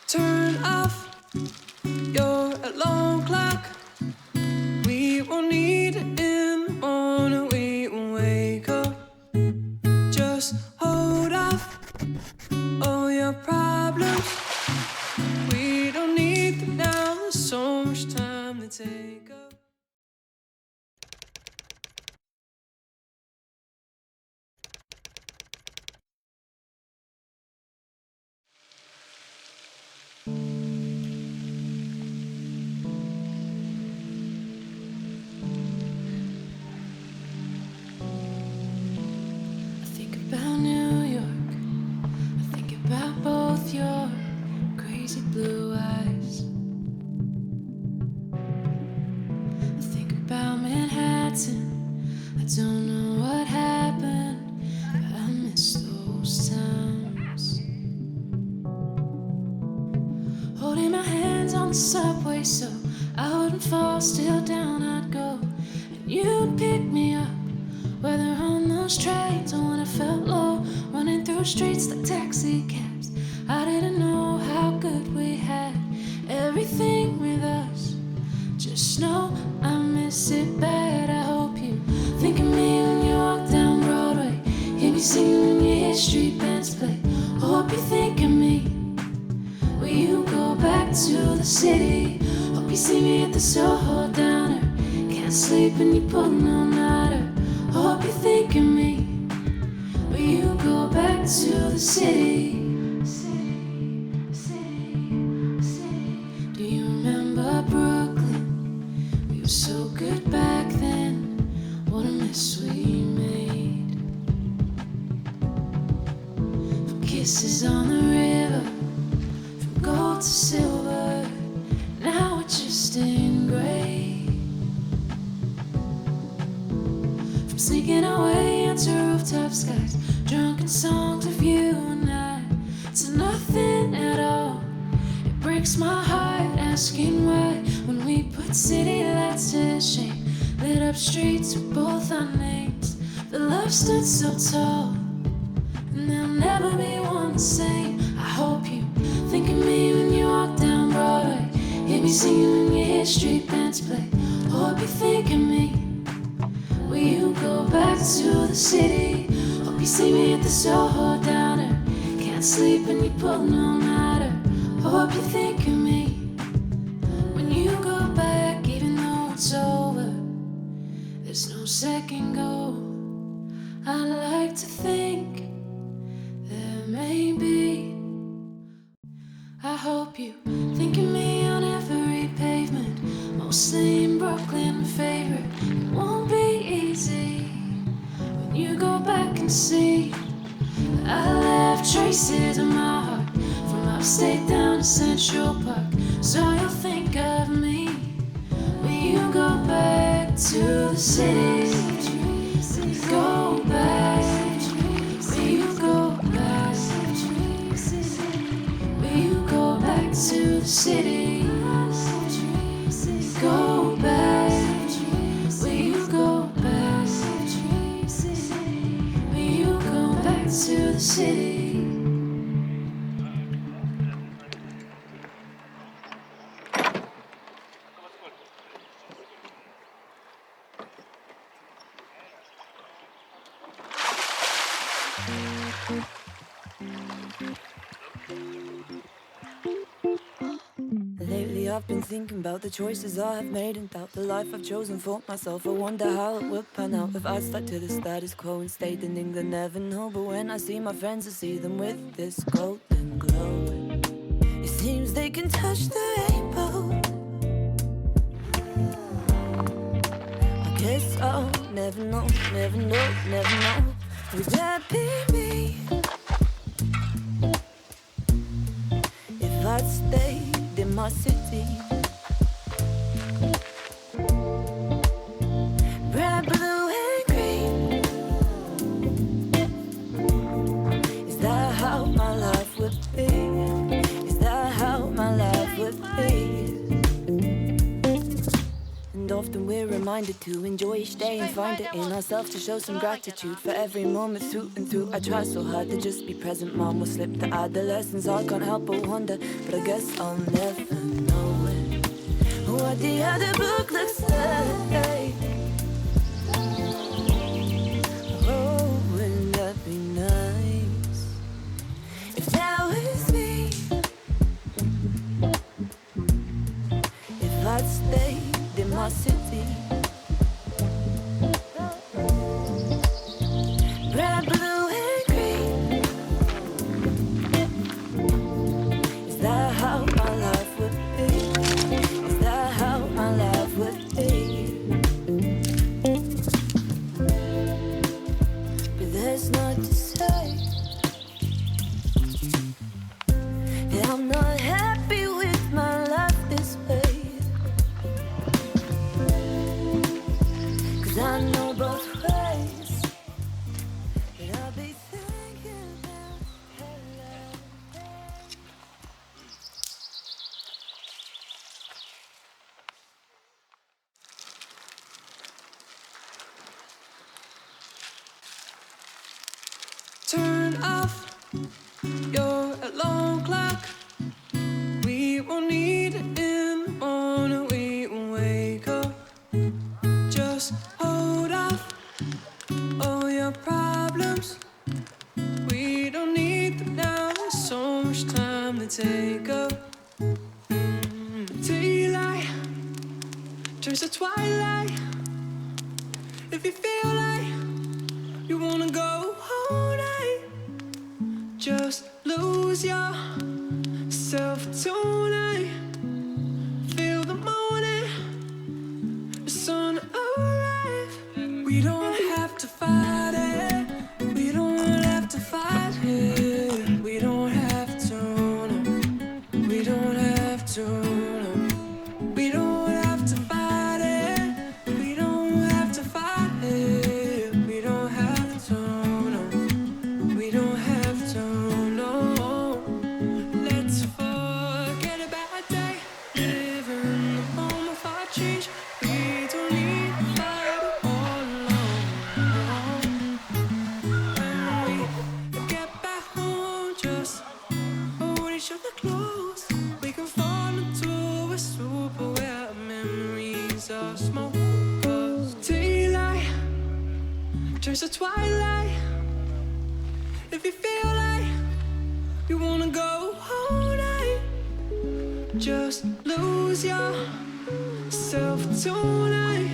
Turn off your alarm clock. We won't need it in the morning. We won't wake up. Just hold off all your problems. We don't need them now. There's so much time to take up. About New York, I think about both your crazy blue eyes. I think about Manhattan, I don't know what happened, but I miss those times. Holding my hands on the subway so I wouldn't fall, still down I'd go, and you'd pick me up. Whether on those trains or when I felt low, running through streets like taxi cabs, I didn't know how good we had everything with us. Just know I miss it bad. I hope you think of me when you walk down Broadway, hear me singing when you hear street bands play. Hope you think of me when you go back to the city. Hope you see me at the Soho Diner, can't sleep when you pull no nighter. Hope you think of me when you go back to the city. Do you remember Brooklyn? We were so good back then. What a mess we made. From kisses on the river, from gold to silver, now we're just in gray. Sneaking our way into rooftop skies, drunken songs of you and I, to nothing at all. It breaks my heart asking why, when we put city lights to shame, lit up streets with both our names. The love stood so tall, and there'll never be one the same. I hope you think of me when you walk down Broadway, hear me singing when you hear street bands play. Hope you think of me when you go back to the city. Hope you see me at the Soho Diner, can't sleep when you pull no nighter. Hope you think of me when you go back, even though it's over, there's no second go. I like to think there may be. I hope you think of me on every pavement, mostly in Brooklyn, my favorite. It won't be easy when you go back and see that I left traces of my heart from upstate down to Central Park. So you'll think of me when you go back to the city. Go back when you go back, when you go back to the city. Go back when you go back, when you go back to the city. Lately I've been thinking about the choices I have made and doubt the life I've chosen for myself. I wonder how it would pan out if I stuck to the status quo and stayed in England. Never know, but when I see my friends, I see them with this golden glow. It seems they can touch the rainbow. I guess I'll never know, never know, never know. Would that be me if I'd stayed in my city? Red, blue and green. Is that how my life would be? Is that how my life would be? And often we're reminded minded to enjoy each day and find it in ourselves to show some gratitude for every moment through and through. I try so hard to just be present, mom will slip the adolescence. I can't help but wonder, but I guess I'll never know it. What the other book looks like. Oh, wouldn't that be nice if that was me? If I'd stayed in my city, red, blue, and green. Is that how my life would be? Is that how my life would be? But that's not to say that I'm not happy with my life this way. 'Cause I know both ways that I'll be thinking about hello. Turn off your alarm clock. We won't need it in the morning. We won't wake up. Just hold off all your problems. We don't need them now. There's so much time to take up. Daylight turns to twilight. If you feel like you wanna go all night, just lose yourself tonight. Feel the morning, the sun arrive. We don't have to fight it. We don't have to fight it. We don't have to, no. We don't have to, no. We don't have to fight it. We don't have to fight it. We don't have to, no. We don't have to, no. Let's forget about a day. Live in the moment of our change. We don't need to fight it all alone. When we get back home, just hold each other close. We can fall into a super where our memories are smoke. 'Cause daylight turns to twilight. If you feel like you wanna go all night, just lose yourself tonight.